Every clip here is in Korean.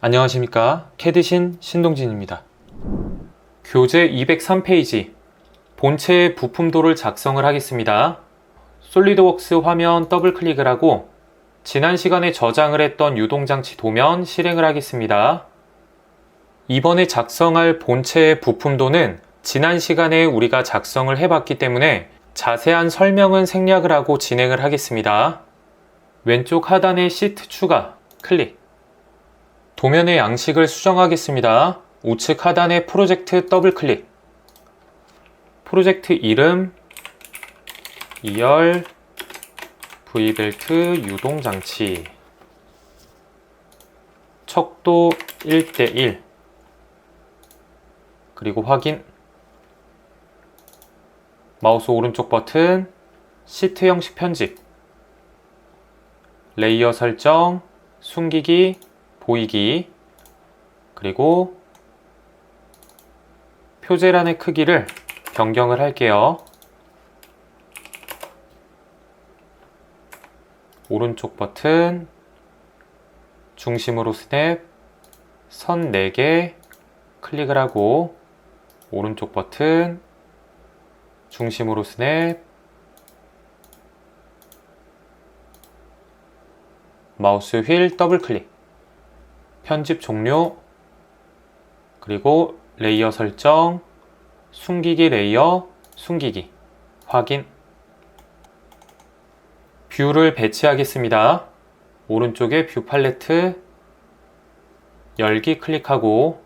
안녕하십니까. 캐드신 신동진입니다. 교재 203페이지 본체의 부품도를 작성을 하겠습니다. 솔리드웍스 화면 더블 클릭을 하고 지난 시간에 저장을 했던 유동장치 도면 실행을 하겠습니다. 이번에 작성할 본체의 부품도는 지난 시간에 우리가 작성을 해봤기 때문에 자세한 설명은 생략을 하고 진행을 하겠습니다. 왼쪽 하단의 시트 추가 클릭. 도면의 양식을 수정하겠습니다. 우측 하단의 프로젝트 더블 클릭. 프로젝트 이름 2열 V벨트 유동장치 척도 1:1 그리고 확인. 마우스 오른쪽 버튼 시트 형식 편집 레이어 설정 숨기기 보이기 그리고 표제란의 크기를 변경을 할게요. 오른쪽 버튼 중심으로 스냅 선 4개 클릭을 하고 오른쪽 버튼 중심으로 스냅 마우스 휠 더블 클릭 편집 종료 그리고 레이어 설정 숨기기 레이어 숨기기 확인. 뷰를 배치하겠습니다. 오른쪽에 뷰 팔레트 열기 클릭하고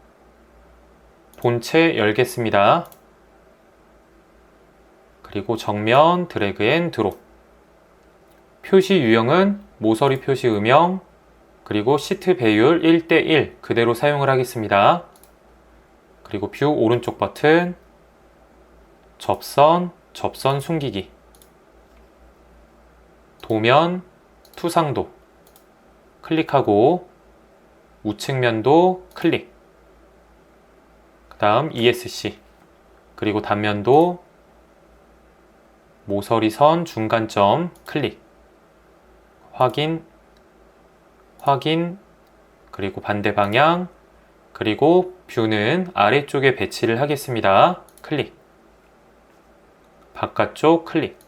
본체 열겠습니다. 그리고 정면 드래그 앤 드롭. 표시 유형은 모서리 표시 음영 그리고 시트 배율 1:1 그대로 사용을 하겠습니다. 그리고 뷰 오른쪽 버튼 접선 숨기기 도면 투상도 클릭하고 우측면도 클릭 그 다음 ESC 그리고 단면도 모서리선 중간점 클릭 확인 그리고 반대 방향 그리고 뷰는 아래쪽에 배치를 하겠습니다. 클릭 바깥쪽 클릭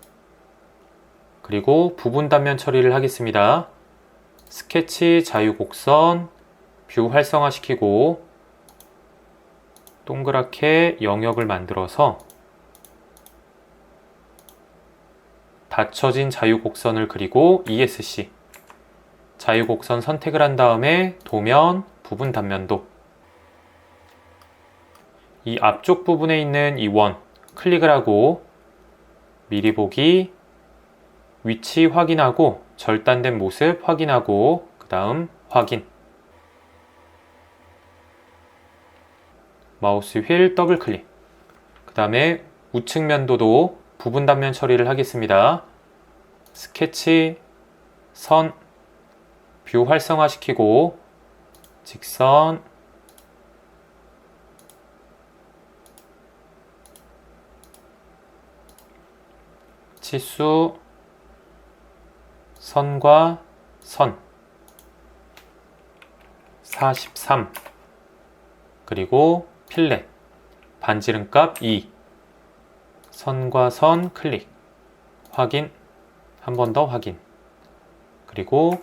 그리고 부분 단면 처리를 하겠습니다. 스케치 자유곡선 뷰 활성화시키고 동그랗게 영역을 만들어서 닫혀진 자유곡선을 그리고 ESC 자유곡선 선택을 한 다음에 도면 부분 단면도 이 앞쪽 부분에 있는 이 원 클릭을 하고 미리 보기 위치 확인하고 절단된 모습 확인하고 그 다음 확인. 마우스 휠 더블 클릭. 그 다음에 우측 면도도 부분 단면 처리를 하겠습니다. 스케치 선 뷰 활성화시키고 직선 치수 선과 선 43 그리고 필렛 반지름값 2 선과 선 클릭 확인 한 번 더 확인 그리고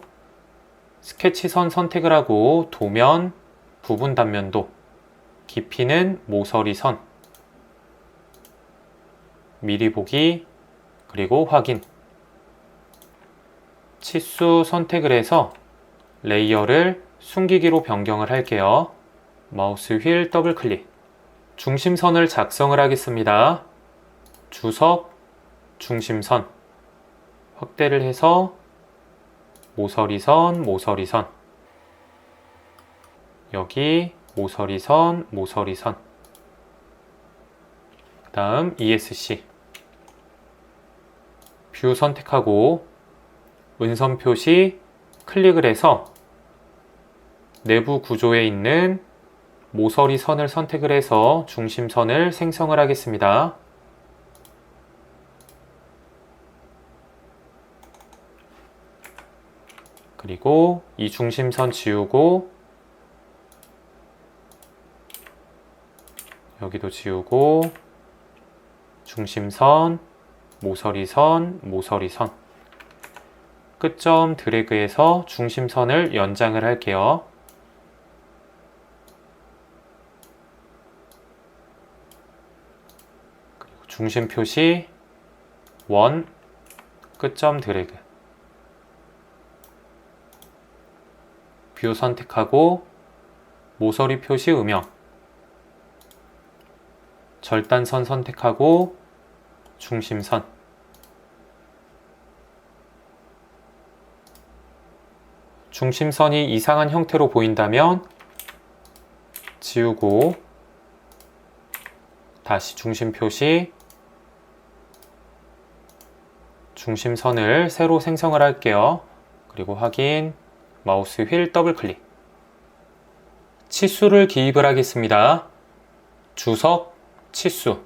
스케치 선 선택을 하고 도면 부분 단면도 깊이는 모서리 선 미리 보기 그리고 확인 치수 선택을 해서 레이어를 숨기기로 변경을 할게요. 마우스 휠 더블 클릭 중심선을 작성을 하겠습니다. 주석 중심선 확대를 해서 모서리선 여기 모서리선 그 다음 ESC 뷰 선택하고 은선 표시 클릭을 해서 내부 구조에 있는 모서리선을 선택을 해서 중심선을 생성을 하겠습니다. 그리고 이 중심선 지우고 여기도 지우고 중심선, 모서리선, 모서리선. 끝점 드래그해서 중심선을 연장을 할게요. 그리고 중심 표시, 원, 끝점 드래그. 뷰 선택하고 모서리 표시 음영. 절단선 선택하고 중심선. 중심선이 이상한 형태로 보인다면 지우고 다시 중심 표시, 중심선을 새로 생성을 할게요. 그리고 확인, 마우스 휠 더블 클릭. 치수를 기입을 하겠습니다. 주석, 치수.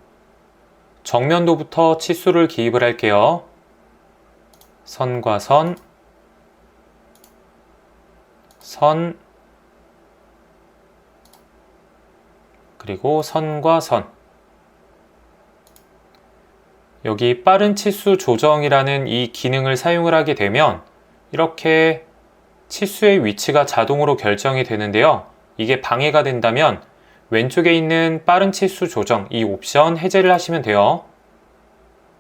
정면도부터 치수를 기입을 할게요. 선과 선, 선, 그리고 선과 선. 여기 빠른 치수 조정이라는 이 기능을 사용을 하게 되면 이렇게 치수의 위치가 자동으로 결정이 되는데요. 이게 방해가 된다면 왼쪽에 있는 빠른 치수 조정 이 옵션 해제를 하시면 돼요.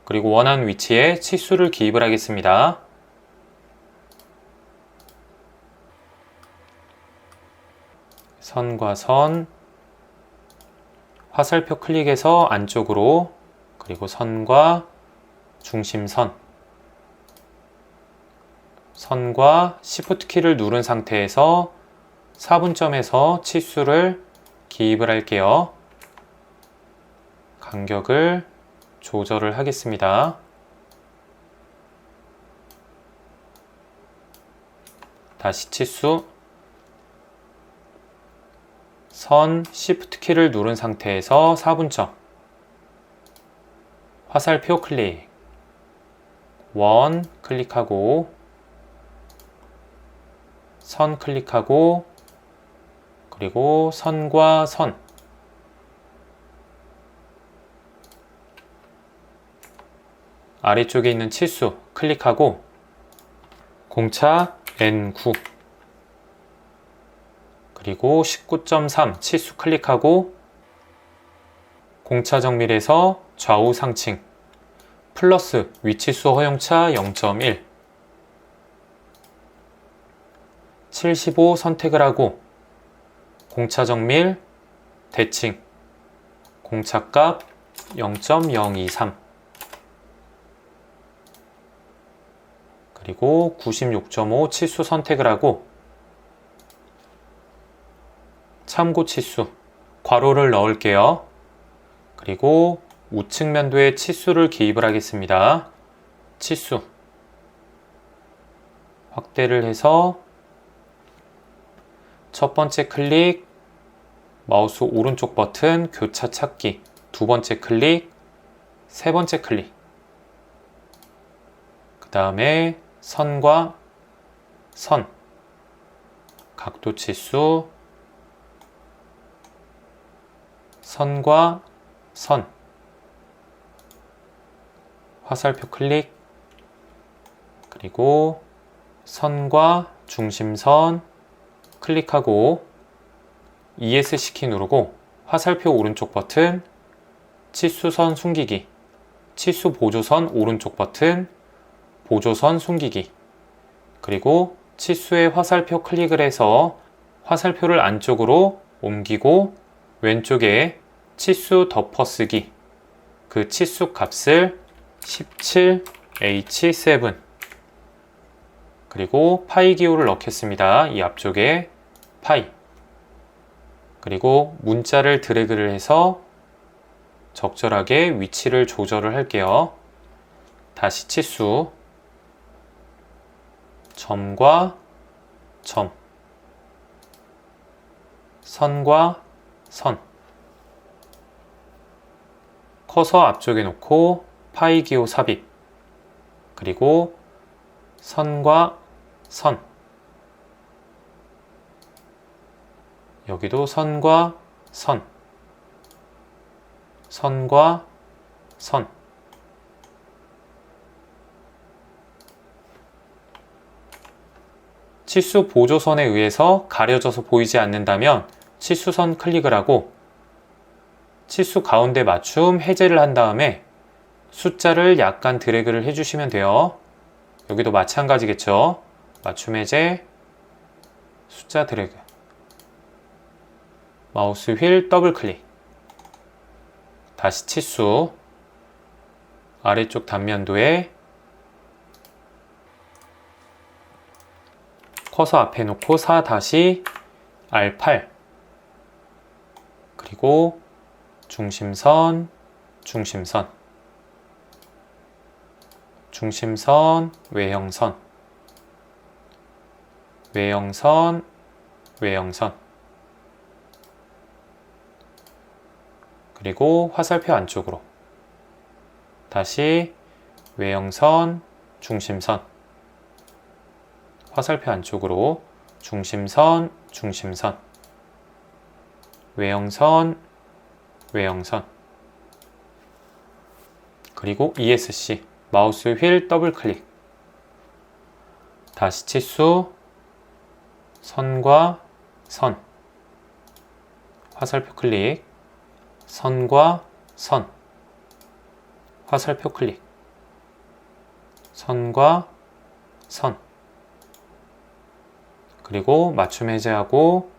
그리고 원하는 위치에 치수를 기입을 하겠습니다. 선과 선, 화살표 클릭해서 안쪽으로, 그리고 선과 중심선, 선과 Shift 키를 누른 상태에서 4분점에서 치수를 기입을 할게요. 간격을 조절을 하겠습니다. 다시 치수, 선 Shift 키를 누른 상태에서 4분점, 화살표 클릭, 원 클릭하고, 선 클릭하고, 그리고 선과 선, 아래쪽에 있는 치수 클릭하고 공차 N9, 그리고 19.3 치수 클릭하고 공차 정밀에서 좌우 상층 플러스 위치수 허용차 0.1 75 선택을 하고 공차 정밀 대칭 공차값 0.023 그리고 96.5 치수 선택을 하고 참고 치수 괄호를 넣을게요. 그리고 우측 면도에 치수를 기입을 하겠습니다. 치수 확대를 해서 첫 번째 클릭, 마우스 오른쪽 버튼 교차 찾기, 두 번째 클릭, 세 번째 클릭, 그 다음에 선과 선, 각도 치수, 선과 선, 화살표 클릭, 그리고 선과 중심선 클릭하고 ESC 키 누르고 화살표 오른쪽 버튼, 치수선 숨기기, 치수 보조선 오른쪽 버튼, 보조선 숨기기, 그리고 치수의 화살표 클릭을 해서 화살표를 안쪽으로 옮기고 왼쪽에 치수 덮어쓰기, 그 치수 값을 17H7 그리고 파이 기호를 넣겠습니다. 이 앞쪽에 파이, 그리고 문자를 드래그를 해서 적절하게 위치를 조절을 할게요. 다시 치수, 점과 점, 선과 선, 커서 앞쪽에 놓고 파이 기호 삽입, 그리고 선과 선, 여기도 선과 선, 선과 선. 치수 보조선에 의해서 가려져서 보이지 않는다면 치수선 클릭을 하고 치수 가운데 맞춤 해제를 한 다음에 숫자를 약간 드래그를 해주시면 돼요. 여기도 마찬가지겠죠. 맞춤 해제, 숫자 드래그, 마우스 휠 더블 클릭, 다시 치수, 아래쪽 단면도에 커서 앞에 놓고 4-R8, 그리고 중심선, 중심선, 중심선, 외형선, 외형선, 외형선, 그리고 화살표 안쪽으로 다시 외형선, 중심선, 화살표 안쪽으로 중심선, 중심선, 외형선, 외형선, 그리고 ESC, 마우스 휠 더블 클릭, 다시 치수, 선과 선, 화살표 클릭, 선과 선, 화살표 클릭, 선과 선, 그리고 맞춤 해제하고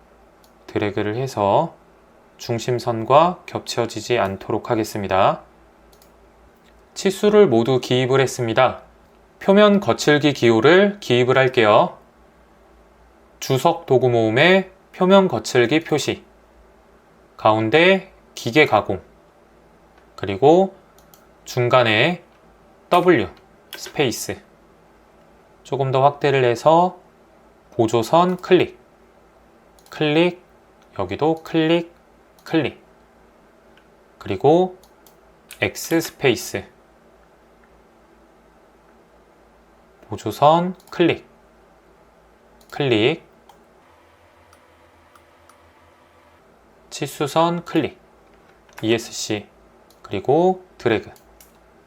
드래그를 해서 중심선과 겹쳐지지 않도록 하겠습니다. 치수를 모두 기입을 했습니다. 표면 거칠기 기호를 기입을 할게요. 주석 도구 모음의 표면 거칠기 표시, 가운데 기계 가공, 그리고 중간에 W, 스페이스, 조금 더 확대를 해서 보조선 클릭, 클릭, 여기도 클릭, 클릭, 그리고 X 스페이스, 보조선 클릭, 클릭, 치수선 클릭, ESC, 그리고 드래그.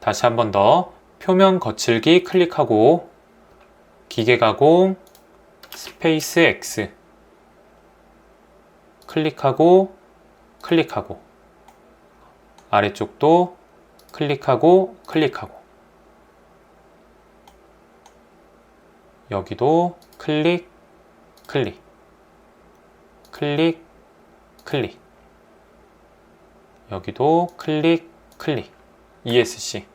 다시 한 번 더 표면 거칠기 클릭하고 기계 가공, 스페이스 X, 클릭하고 클릭하고, 아래쪽도 클릭하고 클릭하고, 여기도 클릭, 클릭, 클릭, 클릭, 여기도 클릭, 클릭, ESC,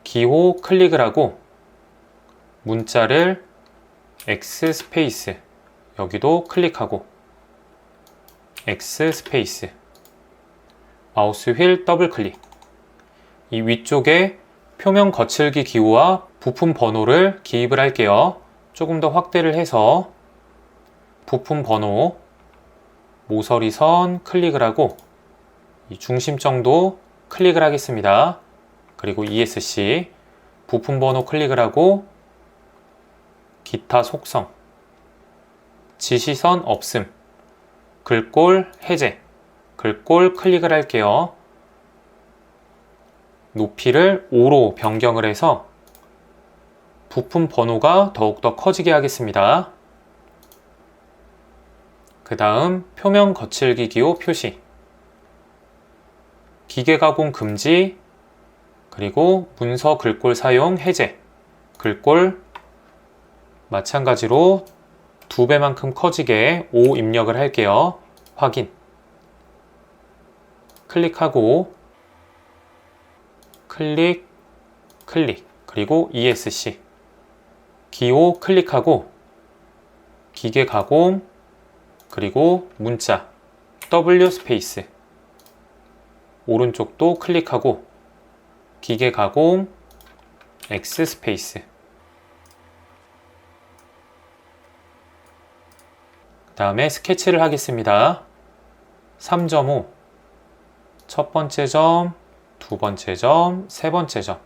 기호 클릭을 하고 문자를 X 스페이스, 여기도 클릭하고 X 스페이스, 마우스 휠 더블 클릭. 이 위쪽에 표면 거칠기 기호와 부품 번호를 기입을 할게요. 조금 더 확대를 해서 부품 번호, 모서리 선 클릭을 하고 이 중심정도 클릭을 하겠습니다. 그리고 ESC, 부품 번호 클릭을 하고 기타 속성, 지시선 없음, 글꼴 해제, 글꼴 클릭을 할게요. 높이를 5로 변경을 해서 부품 번호가 더욱더 커지게 하겠습니다. 그 다음 표면 거칠기 기호 표시, 기계 가공 금지, 그리고 문서 글꼴 사용 해제, 글꼴 마찬가지로 2배만큼 커지게 5 입력을 할게요. 확인, 클릭하고 클릭, 클릭, 그리고 ESC, 기호 클릭하고 기계 가공, 그리고 문자 W 스페이스, 오른쪽도 클릭하고 기계 가공, X 스페이스, 그 다음에 스케치를 하겠습니다. 3.5, 첫 번째 점, 두 번째 점, 세 번째 점,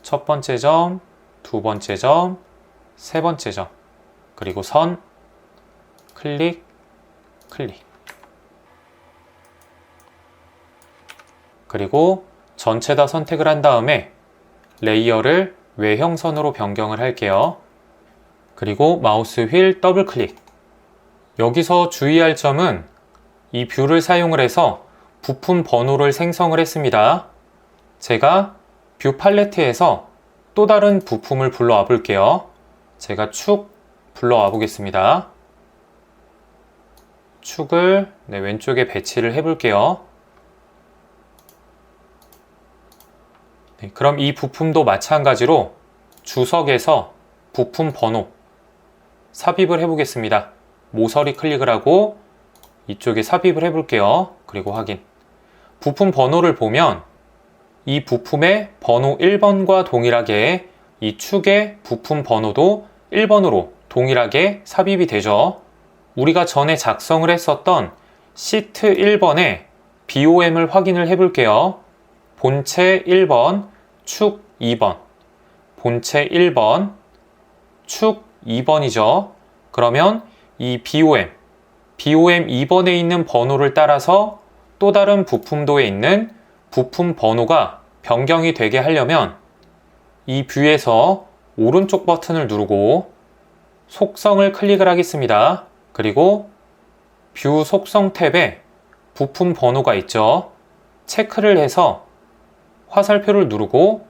첫 번째 점, 두 번째 점, 세 번째 점, 그리고 선, 클릭, 클릭. 그리고 전체 다 선택을 한 다음에 레이어를 외형선으로 변경을 할게요. 그리고 마우스 휠 더블 클릭. 여기서 주의할 점은 이 뷰를 사용을 해서 부품 번호를 생성을 했습니다. 제가 뷰 팔레트에서 또 다른 부품을 불러와 볼게요. 제가 축 불러와 보겠습니다. 축을 왼쪽에 배치를 해 볼게요. 그럼 이 부품도 마찬가지로 주석에서 부품 번호 삽입을 해 보겠습니다. 모서리 클릭을 하고 이쪽에 삽입을 해 볼게요. 그리고 확인. 부품 번호를 보면 이 부품의 번호 1번과 동일하게 이 축의 부품 번호도 1번으로 동일하게 삽입이 되죠. 우리가 전에 작성을 했었던 시트 1번의 BOM을 확인을 해 볼게요. 본체 1번, 축 2번, 본체 1번, 축 2번이죠. 그러면 이 BOM 2번에 있는 번호를 따라서 또 다른 부품도에 있는 부품 번호가 변경이 되게 하려면 이 뷰에서 오른쪽 버튼을 누르고 속성을 클릭을 하겠습니다. 그리고 뷰 속성 탭에 부품 번호가 있죠. 체크를 해서 화살표를 누르고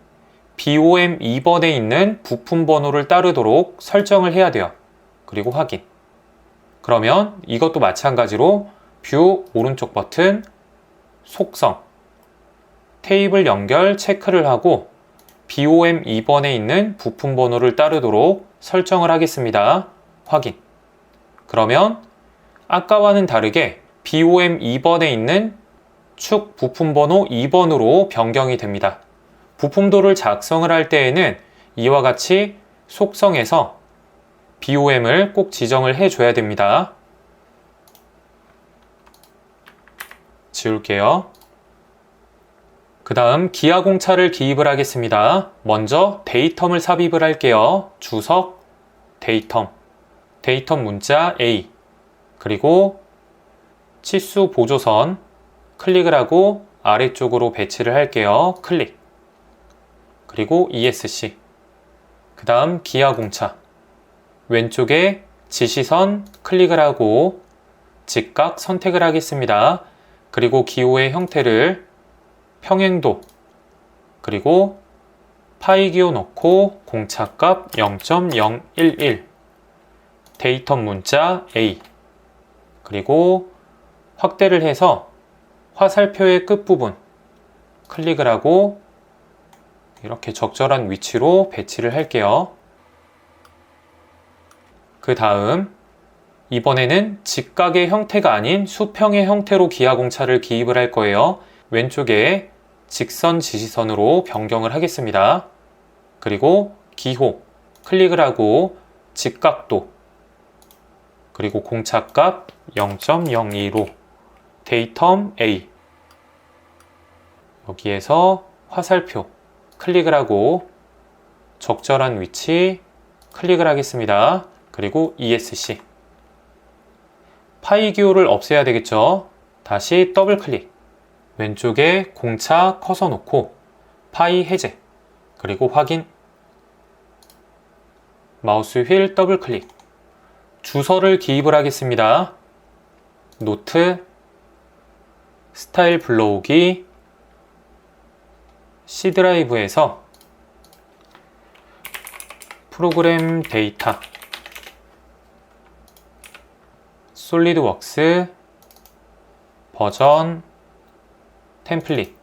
BOM 2번에 있는 부품 번호를 따르도록 설정을 해야 돼요. 그리고 확인. 그러면 이것도 마찬가지로 뷰 오른쪽 버튼, 속성, 테이블 연결 체크를 하고 BOM 2번에 있는 부품 번호를 따르도록 설정을 하겠습니다. 확인. 그러면 아까와는 다르게 BOM 2번에 있는 축 부품 번호 2번으로 변경이 됩니다. 부품도를 작성을 할 때에는 이와 같이 속성에서 BOM을 꼭 지정을 해줘야 됩니다. 지울게요. 그 다음 기아 공차를 기입을 하겠습니다. 먼저 데이텀을 삽입을 할게요. 주석, 데이텀, 데이텀 문자 A, 그리고 치수 보조선 클릭을 하고 아래쪽으로 배치를 할게요. 클릭. 그리고 ESC. 그 다음 기아 공차. 왼쪽에 지시선 클릭을 하고 직각 선택을 하겠습니다. 그리고 기호의 형태를 평행도, 그리고 파이 기호 넣고 공차값 0.011, 데이텀 문자 A, 그리고 확대를 해서 화살표의 끝부분 클릭을 하고 이렇게 적절한 위치로 배치를 할게요. 그 다음 이번에는 직각의 형태가 아닌 수평의 형태로 기아 공차를 기입을 할 거예요. 왼쪽에 직선 지시선으로 변경을 하겠습니다. 그리고 기호 클릭을 하고 직각도, 그리고 공차값 0.025, 데이텀 A, 여기에서 화살표 클릭을 하고 적절한 위치 클릭을 하겠습니다. 그리고 ESC. 파이 기호를 없애야 되겠죠. 다시 더블 클릭. 왼쪽에 공차 커서 놓고 파이 해제. 그리고 확인. 마우스 휠 더블 클릭. 주소를 기입을 하겠습니다. 노트, 스타일 불러오기, C 드라이브에서 프로그램 데이터, 솔리드웍스, 버전, 템플릿,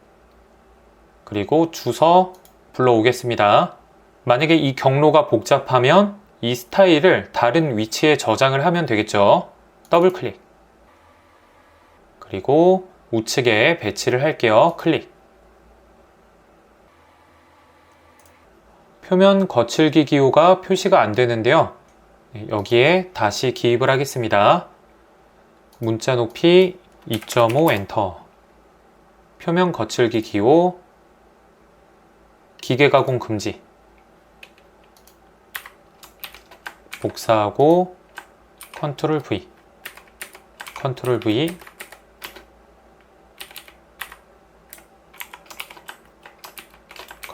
그리고 주소 불러오겠습니다. 만약에 이 경로가 복잡하면 이 스타일을 다른 위치에 저장을 하면 되겠죠. 더블 클릭. 그리고 우측에 배치를 할게요. 클릭. 표면 거칠기 기호가 표시가 안 되는데요. 여기에 다시 기입을 하겠습니다. 문자 높이 2.5 엔터. 표면 거칠기 기호, 기계 가공 금지. 복사하고 컨트롤 V, 컨트롤 V,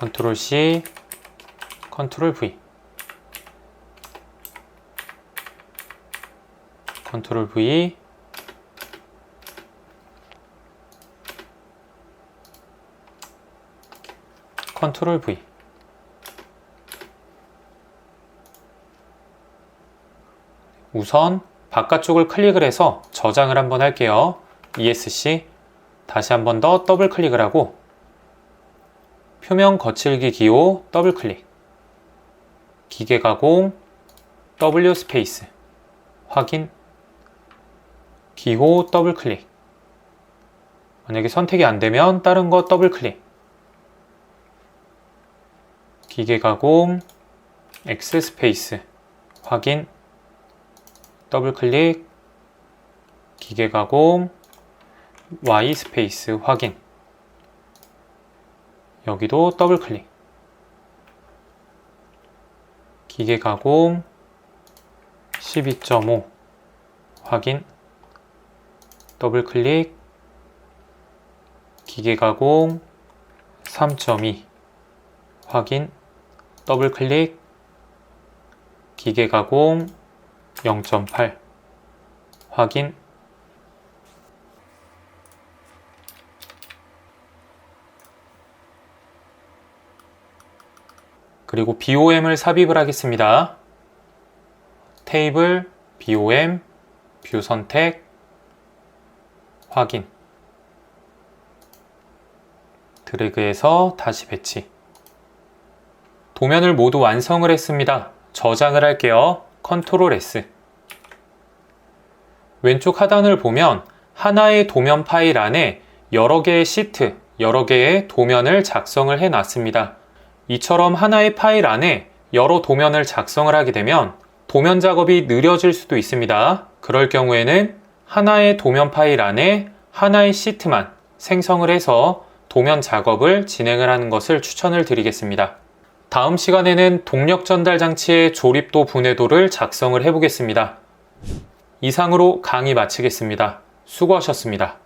컨트롤 C, 컨트롤 V, 컨트롤 V, 컨트롤 V. 우선 바깥쪽을 클릭을 해서 저장을 한번 할게요. ESC, 다시 한번 더 더블 클릭을 하고 표면 거칠기 기호 더블 클릭, 기계 가공 W 스페이스 확인, 기호 더블 클릭. 만약에 선택이 안 되면 다른 거 더블 클릭, 기계 가공 X 스페이스 확인, 더블 클릭, 기계 가공 Y 스페이스 확인, 여기도 더블 클릭, 기계 가공 12.5 확인, 더블 클릭, 기계 가공 3.2 확인, 더블 클릭, 기계 가공 0.8 확인, 그리고 BOM을 삽입을 하겠습니다. 테이블, BOM, 뷰 선택, 확인, 드래그해서 다시 배치. 도면을 모두 완성을 했습니다. 저장을 할게요. 컨트롤 S. 왼쪽 하단을 보면 하나의 도면 파일 안에 여러 개의 시트, 여러 개의 도면을 작성을 해 놨습니다. 이처럼 하나의 파일 안에 여러 도면을 작성을 하게 되면 도면 작업이 느려질 수도 있습니다. 그럴 경우에는 하나의 도면 파일 안에 하나의 시트만 생성을 해서 도면 작업을 진행을 하는 것을 추천을 드리겠습니다. 다음 시간에는 동력 전달 장치의 조립도 분해도를 작성을 해보겠습니다. 이상으로 강의 마치겠습니다. 수고하셨습니다.